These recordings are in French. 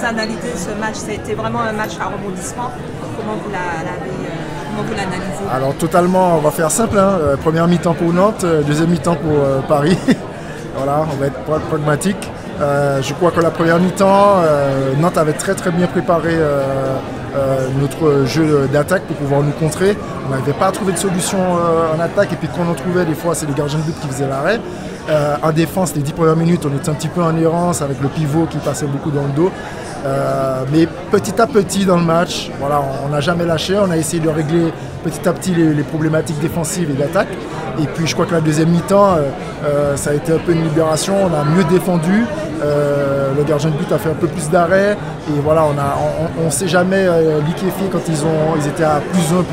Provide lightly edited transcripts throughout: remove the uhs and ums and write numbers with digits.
vous analysez ce match? Ça a été vraiment un match à rebondissement. Comment vous l'analysez? Alors totalement, on va faire simple, hein. Première mi-temps pour Nantes, deuxième mi-temps pour Paris. Voilà, on va être pragmatique. Je crois que la première mi-temps, Nantes avait très bien préparé notre jeu d'attaque pour pouvoir nous contrer. On n'avait pas trouvé de solution en attaque, et puis quand on en trouvait, des fois c'est le gardien de but qui faisait l'arrêt. En défense, les 10 premières minutes, on était un petit peu en errance avec le pivot qui passait beaucoup dans le dos. Mais petit à petit dans le match, voilà, on n'a jamais lâché, on a essayé de régler petit à petit les problématiques défensives et d'attaque. Et puis je crois que la deuxième mi-temps, ça a été un peu une libération, on a mieux défendu, le gardien de but a fait un peu plus d'arrêts, et voilà, on ne s'est jamais liquéfié quand ils étaient à +1, +2.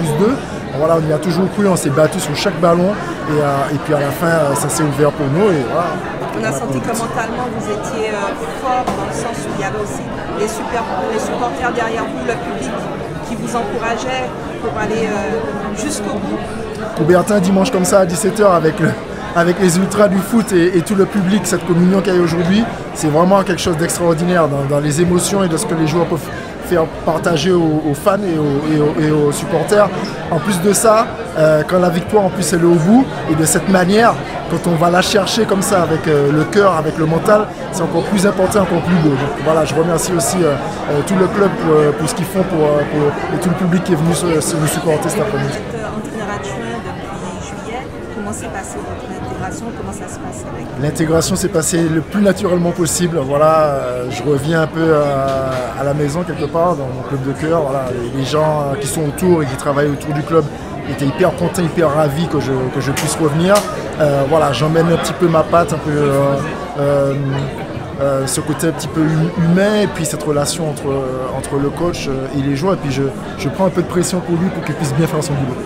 Voilà, on y a toujours cru, on s'est battu sur chaque ballon, et puis à la fin ça s'est ouvert pour nous. Et voilà. On a senti que mentalement vous étiez fort, dans le sens où il y avait aussi les supporters derrière vous, le public qui vous encourageait pour aller jusqu'au bout. Coubertin dimanche comme ça à 17 h avec les ultras du foot et tout le public, cette communion qu'il y a aujourd'hui, c'est vraiment quelque chose d'extraordinaire dans les émotions et de ce que les joueurs peuvent faire partager aux fans et aux supporters. En plus de ça, quand la victoire en plus elle est au bout, et de cette manière, quand on va la chercher comme ça avec le cœur, avec le mental, c'est encore plus important, encore plus beau. Donc voilà, je remercie aussi tout le club pour ce qu'ils font et tout le public qui est venu nous supporter cet après-midi. Vous êtes entraîneur adjoint depuis juillet. Comment s'est passée votre intégration? Comment ça se passe avec vous? L'intégration s'est passée le plus naturellement possible. Voilà, je reviens un peu à la maison quelque part, dans mon club de cœur. Voilà, les gens qui sont autour et qui travaillent autour du club étaient hyper contents, hyper ravis que je puisse revenir. Voilà, j'emmène un petit peu ma patte, un peu ce côté un petit peu humain, et puis cette relation entre le coach et les joueurs. Et puis je prends un peu de pression pour lui pour qu'il puisse bien faire son boulot.